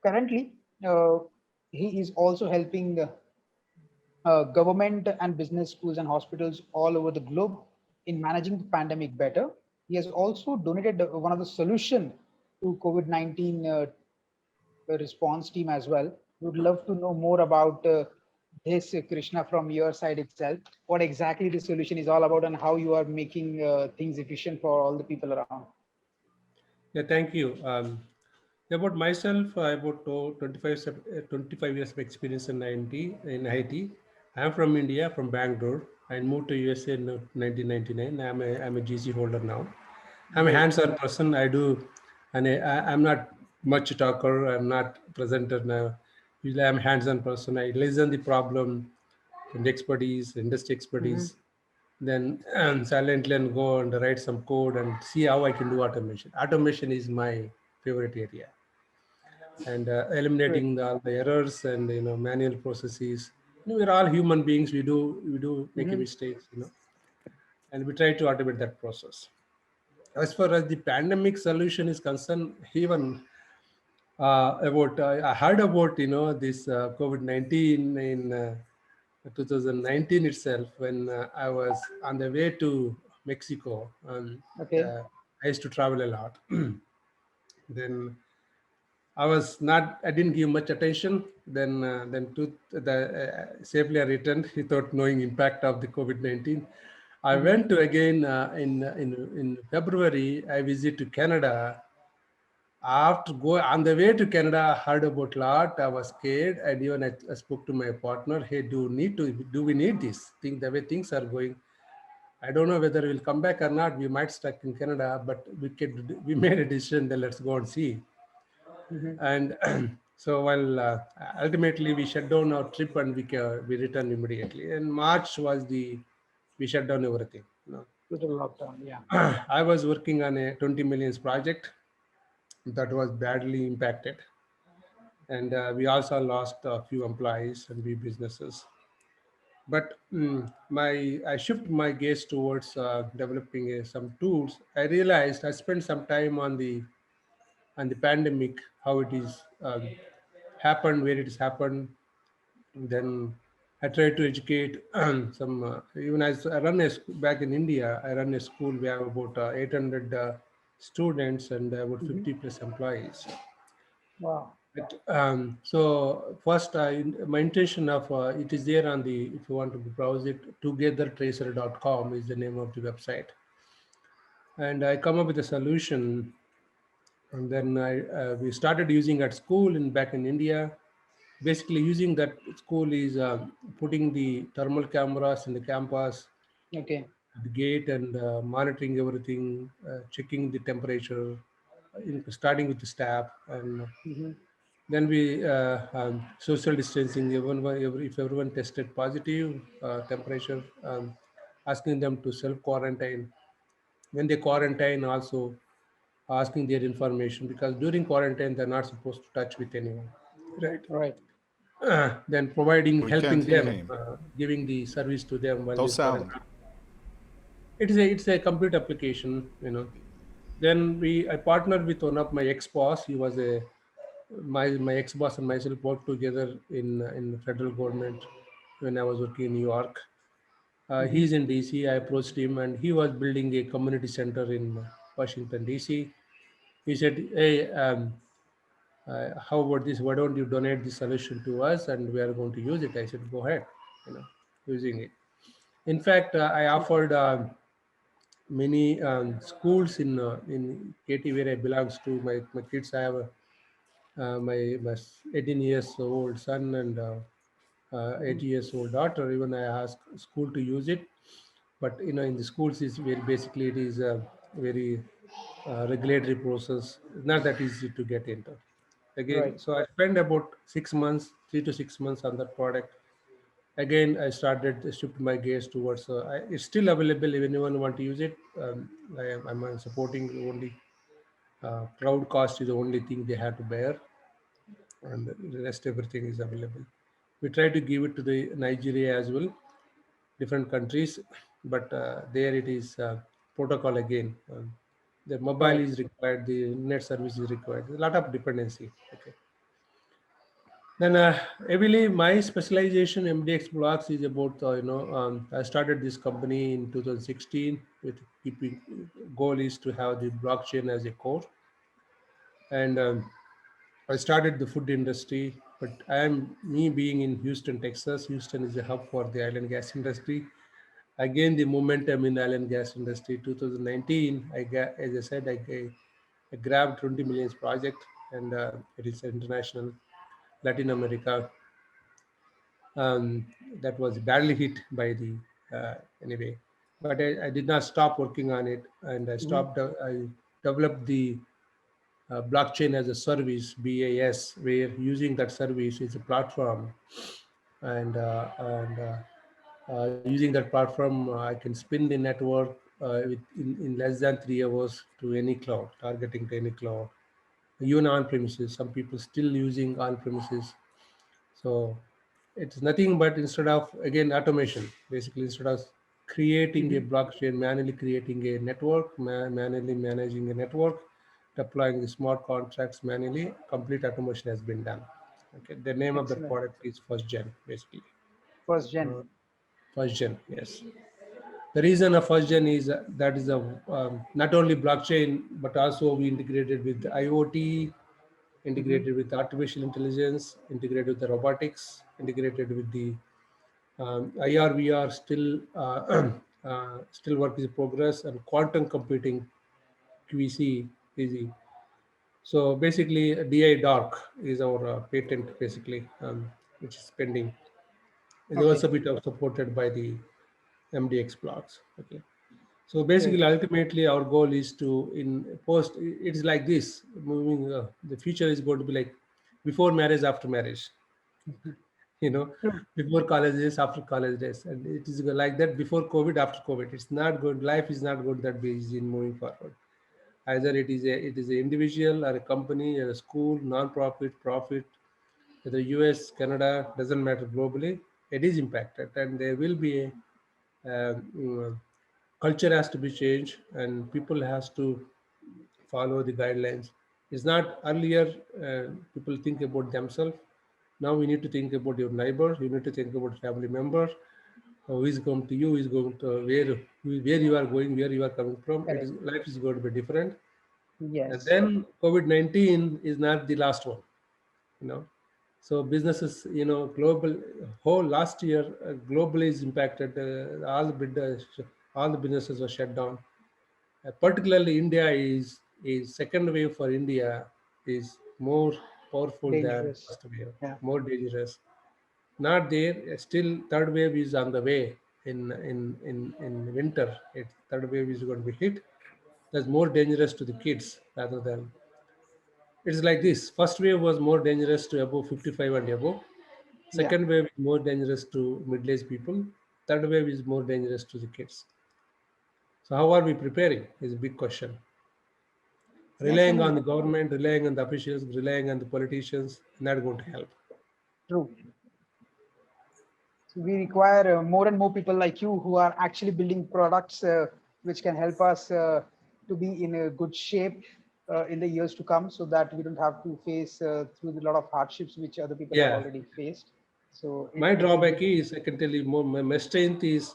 Currently, he is also helping government and business schools and hospitals all over the globe in managing the pandemic better. He has also donated one of the solution to COVID-19 response team as well. We would love to know more about this, Krishna, from your side itself. What exactly the solution is all about and how you are making things efficient for all the people around. Yeah, thank you. About myself, I about 25 years of experience in IT. I'm from India, from Bangalore. I moved to USA in 1999. I'm a GC holder now. I'm a Great. hands-on person. I do, and I'm not much talker. I'm not presenter now. Usually, I'm a hands-on person. I listen the problem from the expertise, industry Hmm. expertise, then silently and go and write some code and see how I can do automation. Automation is my favorite area, and Great. eliminating all the errors and manual processes. We're all human beings. We do make a Hmm. mistakes, and we try to automate that process. As far as the pandemic solution is concerned, even about I heard about this COVID-19 in 2019 itself when I was on the way to Mexico. Okay. Uh, I used to travel a lot. Then I didn't give much attention. Then safely I returned without knowing impact of the COVID-19. I went Hmm. to again in February. I visit to Canada. After go on the way to Canada, I heard about lot. I was scared, and even I spoke to my partner. Hey, do we need this thing? The way things are going, I don't know whether we'll come back or not. We might stuck in Canada, but we made a decision. Then let's go and see. Hmm. And so while ultimately we shut down our trip and we returned immediately. And March was the we shut down everything. Total lockdown. Yeah. I was working on a 20 millions project that was badly impacted, and we also lost a few employees and few businesses. But my I shift my gaze towards developing some tools. I realized I spent some time on the pandemic, how it is happened, where it has happened. Then I try to educate some. Even as I run back in India, I run a school. We have about 800 students and about Hmm. 50 plus employees. Wow. So first, my intention of it is there on the if you want to browse it, togethertracer.com is the name of the website, and I come up with a solution, and then we started using at school in back in India. Basically, using that school is putting the thermal cameras in the campus, Okay. at the gate, and monitoring everything, checking the temperature, starting with the staff, and Hmm. then we social distancing. If everyone tested positive temperature, asking them to self quarantine. When they quarantine, also asking their information because during quarantine they're not supposed to touch with anyone, right? Right. Then providing, We can't helping hear them, him. giving the service to them while No they're sound. quarantine. It's a complete application. Then I partnered with one of my ex-boss. He was a my ex-boss and myself worked together in the federal government when I was working in New York. Hmm. He's in DC. I approached him, and he was building a community center in Washington DC. He said, "Hey, how about this? Why don't you donate the solution to us, and we are going to use it?" I said, "Go ahead, using it." In fact, I offered many schools in KT where I belongs to. My kids, I have my 18 years old son and 80 Hmm. years old daughter. Even I ask school to use it, but in the schools is very basically it is a very regulatory process. It's not that easy to get into. Again, Right. so I spent about 6 months, 3 to 6 months on that product. Again, I started to shift my gaze towards. It's still available if anyone want to use it. I'm supporting only cloud cost is the only thing they have to bear, and the rest everything is available. We try to give it to the Nigeria as well, different countries, but there it is protocol again. The mobile Right. is required, the net service is required. There's a lot of dependency. Okay. Then, heavily, my specialization MDX blocks is about, I started this company in 2016 with keeping goal is to have the blockchain as a core. And I started the food industry, but me being in Houston, Texas. Houston is a hub for the oil and gas industry. I gained the momentum in oil and gas industry. 2019, as I said, I grabbed 20 millions project, and it is international, Latin America, um, that was badly hit by the anyway. But I did not stop working on it, and Mhm. I developed the blockchain as a service (BAS), where using that service is a platform, and using that platform, I can spin the network in less than 3 hours to any cloud, targeting to any cloud, even on premises. Some people still using on premises. So it's nothing but instead of again automation, basically instead of creating a Mhm. blockchain, manually creating a network, manually managing a network, deploying the smart contracts manually, complete automation has been done. Okay, the name of the Excellent. product is first gen, basically. First gen. Uh, First gen, yes. The reason of first gen is that is a not only blockchain but also we integrated with IoT, Mhm. integrated with artificial intelligence, integrated with the robotics, integrated with the IR, VR, still still work is in progress, and quantum computing QEC is. So basically, DI dark is our patent, basically, which is pending. It's Okay. also bit of supported by the MDX blocks. Okay. So Great. basically, ultimately, our goal is to in post. It's like this. Moving, the future is going to be like before marriage, after marriage. Mhm. You know, True. before college days, after college days, and it is like that before COVID, after COVID. It's not good. Life is not good that way in moving forward. Either it is an individual or a company or a school, non-profit, profit, whether US, Canada, doesn't matter globally, it is impacted, and there will be a culture has to be changed, and people has to follow the guidelines. It's not earlier people think about themselves. Now we need to think about your neighbor. You need to think about family member. Who is going to you? Who is going to where you are going? Where you are coming from? It Correct. is life is going to be different. And Yes. then COVID-19 is not the last one. You know, so businesses, global whole last year globally is impacted. All the businesses were shut down. Particularly India is second wave for India is more powerful than Dangerous. first wave, Yeah. more dangerous. Not there. Still, third wave is on the way. In winter, third wave is going to be hit. That's more dangerous to the kids rather than. It's like this. First wave was more dangerous to above 55 and above. Yeah. Second wave is more dangerous to middle-aged people. Third wave is more dangerous to the kids. So how are we preparing is a big question. Yes. I Relying mean, on the government, relying on the officials, relying on the politicians, not going to help. true. So we require more and more people like you who are actually building products which can help us to be in a good shape in the years to come, so that we don't have to face through a lot of hardships which other people have Yeah. already faced. So My it's a drawback good. is I can tell you more. My strength is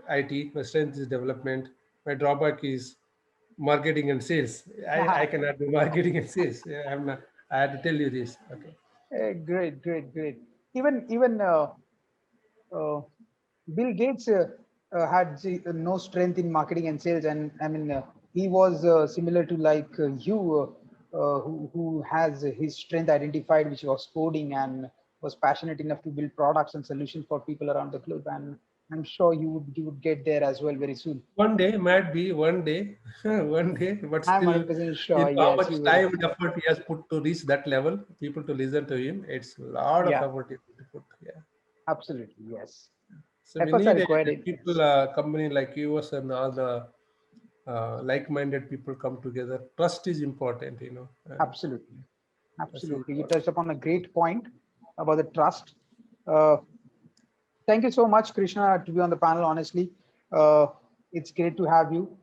IT. My strength is development. My drawback is marketing and sales. I cannot do marketing and sales. Yeah, I'm not. I had to tell you this. Okay. Great, great, great. Even uh, Bill Gates had no strength in marketing and sales, and I mean he was similar to like you, who has his strength identified, which was coding, and was passionate enough to build products and solutions for people around the globe. And I'm sure you would get there as well very soon. One day might be one day, one day, but I'm still, 100% sure. how Yes, much you will. time and effort he has put to reach that level, people to listen to him, it's a lot of Yeah, effort he to put. Yeah. absolutely. Yes, So we efforts are need required. a people, Yes, company like yours and all the like-minded people come together. Trust is important, absolutely. trust is Absolutely. You important. touched upon a great point about the trust. Uh, Thank you so much, Krishna, to be on the panel. Honestly, uh, it's great to have you.